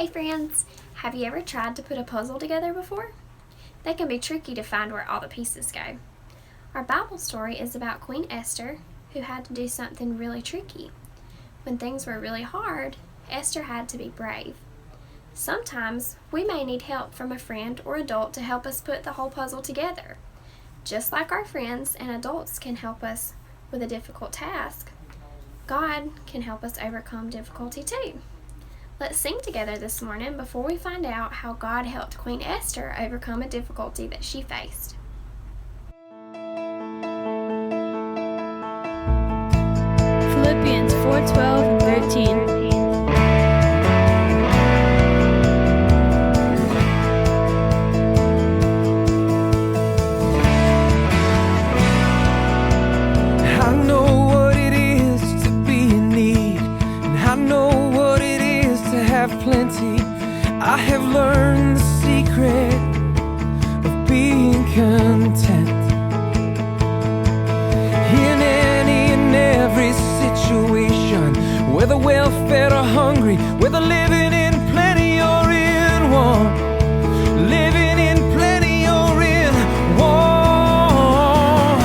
Hey friends, have you ever tried to put a puzzle together before? They can be tricky to find where all the pieces go. Our Bible story is about Queen Esther, who had to do something really tricky. When things were really hard, Esther had to be brave. Sometimes we may need help from a friend or adult to help us put the whole puzzle together. Just like our friends and adults can help us with a difficult task, God can help us overcome difficulty too. Let's sing together this morning before we find out how God helped Queen Esther overcome a difficulty that she faced. Philippians 4:12 and 13. I know what it is to be in need, and I know what it is to have plenty. I have learned the secret of being content in any and every situation, whether well-fed or hungry, whether living in plenty or in want, living in plenty or in want.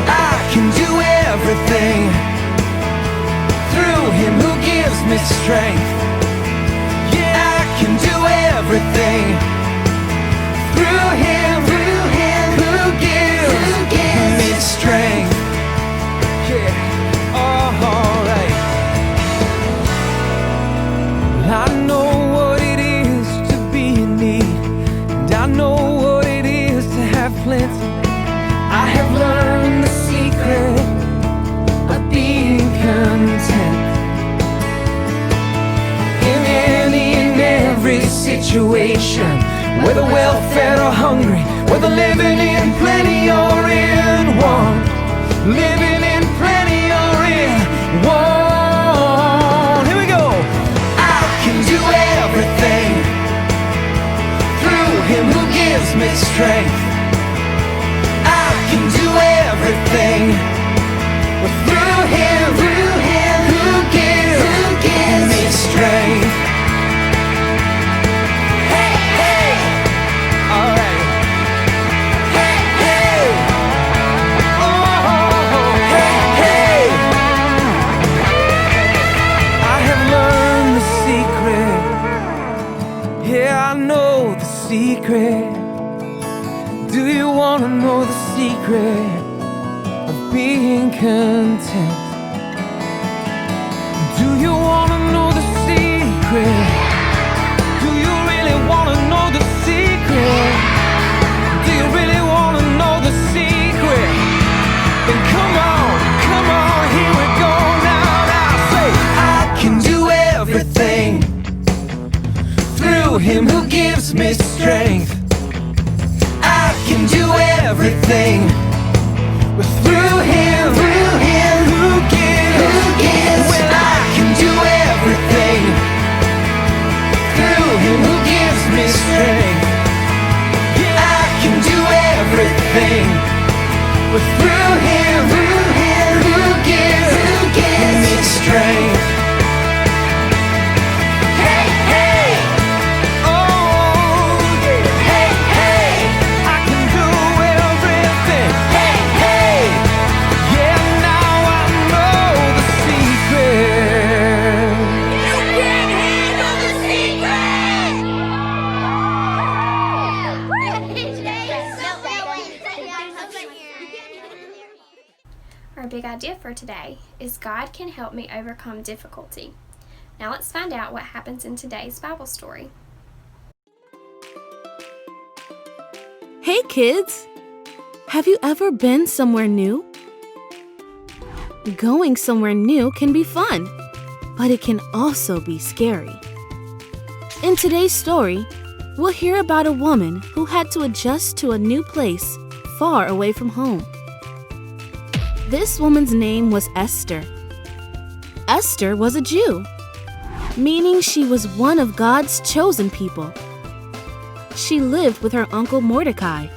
I can do everything through Him who gives me strength. Yeah, I can do everything through Him who gives me strength. Yeah, alright. I know what it is to be in need, and I know what it is to have plenty. I have learned the secret of being content in any and every situation, whether well-fed or hungry, whether living in plenty or in want, living in plenty or in want. Here we go. I can do everything through Him who gives me strength. I can do everything through Him who gives me strength. Hey, hey, all right. Hey, hey, oh, hey, hey. I have learned the secret. Yeah, I know the secret. Do you want to know the secret of being content? Do you want to know the secret? Do you really want to know the secret? Do you really want to know the secret? Then come on, here we go now. Now say, I can do everything through Him who gives me strength. I can do everything through Him who gives. Well, I can do everything through Him who gives me strength. Yeah, I can do everything through Him who gives me strength. Hey, hey, oh yeah. Hey, hey, I can do everything. Hey, hey, yeah, now I know the secret. You can handle the Our big idea for today is God can help me overcome difficulty. Now let's find out what happens in today's Bible story. Hey kids! Have you ever been somewhere new? Going somewhere new can be fun, but it can also be scary. In today's story, we'll hear about a woman who had to adjust to a new place far away from home. This woman's name was Esther. Esther was a Jew, meaning she was one of God's chosen people. She lived with her uncle Mordecai.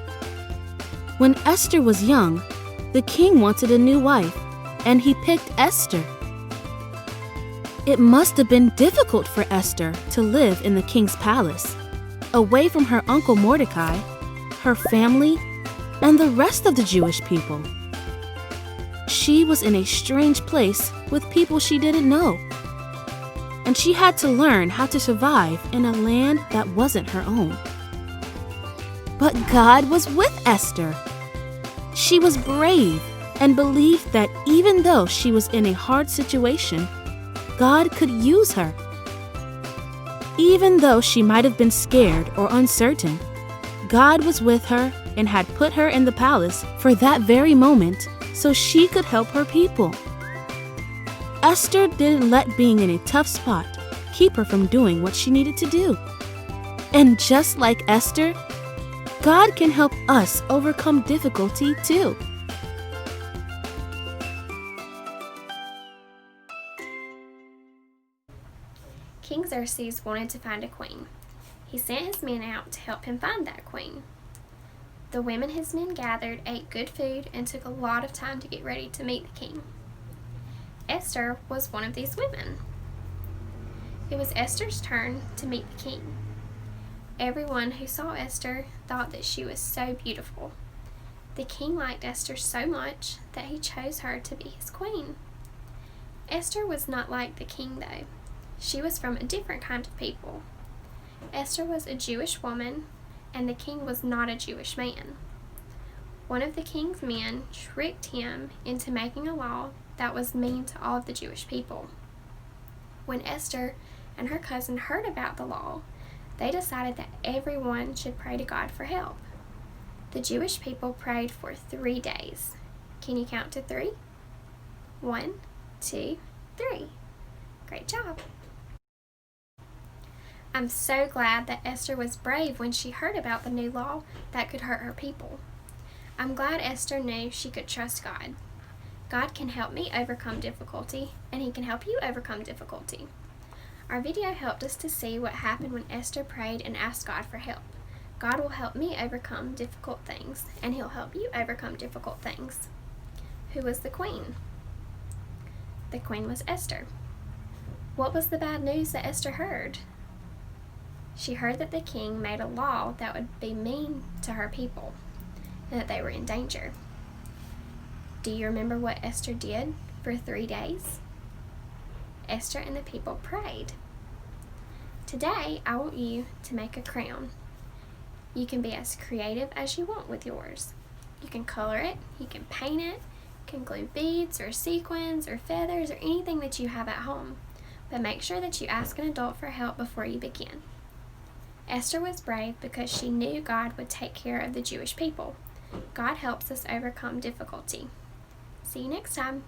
When Esther was young, the king wanted a new wife, and he picked Esther. It must have been difficult for Esther to live in the king's palace, away from her uncle Mordecai, her family, and the rest of the Jewish people. She was in a strange place with people she didn't know, and she had to learn how to survive in a land that wasn't her own. But God was with Esther. She was brave and believed that even though she was in a hard situation, God could use her. Even though she might have been scared or uncertain, God was with her and had put her in the palace for that very moment so she could help her people. Esther didn't let being in a tough spot keep her from doing what she needed to do. And just like Esther, God can help us overcome difficulty too. King Xerxes wanted to find a queen. He sent his men out to help him find that queen. The women his men gathered ate good food and took a lot of time to get ready to meet the king. Esther was one of these women. It was Esther's turn to meet the king. Everyone who saw Esther thought that she was so beautiful. The king liked Esther so much that he chose her to be his queen. Esther was not like the king, though. She was from a different kind of people. Esther was a Jewish woman, and the king was not a Jewish man. One of the king's men tricked him into making a law that was mean to all of the Jewish people. When Esther and her cousin heard about the law, they decided that everyone should pray to God for help. The Jewish people prayed for 3 days. Can you count to 3? 1, 2, 3. Great job. I'm so glad that Esther was brave when she heard about the new law that could hurt her people. I'm glad Esther knew she could trust God. God can help me overcome difficulty, and He can help you overcome difficulty. Our video helped us to see what happened when Esther prayed and asked God for help. God will help me overcome difficult things, and He'll help you overcome difficult things. Who was the queen? The queen was Esther. What was the bad news that Esther heard? She heard that the king made a law that would be mean to her people, and that they were in danger. Do you remember what Esther did for 3 days? Esther and the people prayed. Today, I want you to make a crown. You can be as creative as you want with yours. You can color it, you can paint it, you can glue beads or sequins or feathers or anything that you have at home. But make sure that you ask an adult for help before you begin. Esther was brave because she knew God would take care of the Jewish people. God helps us overcome difficulty. See you next time.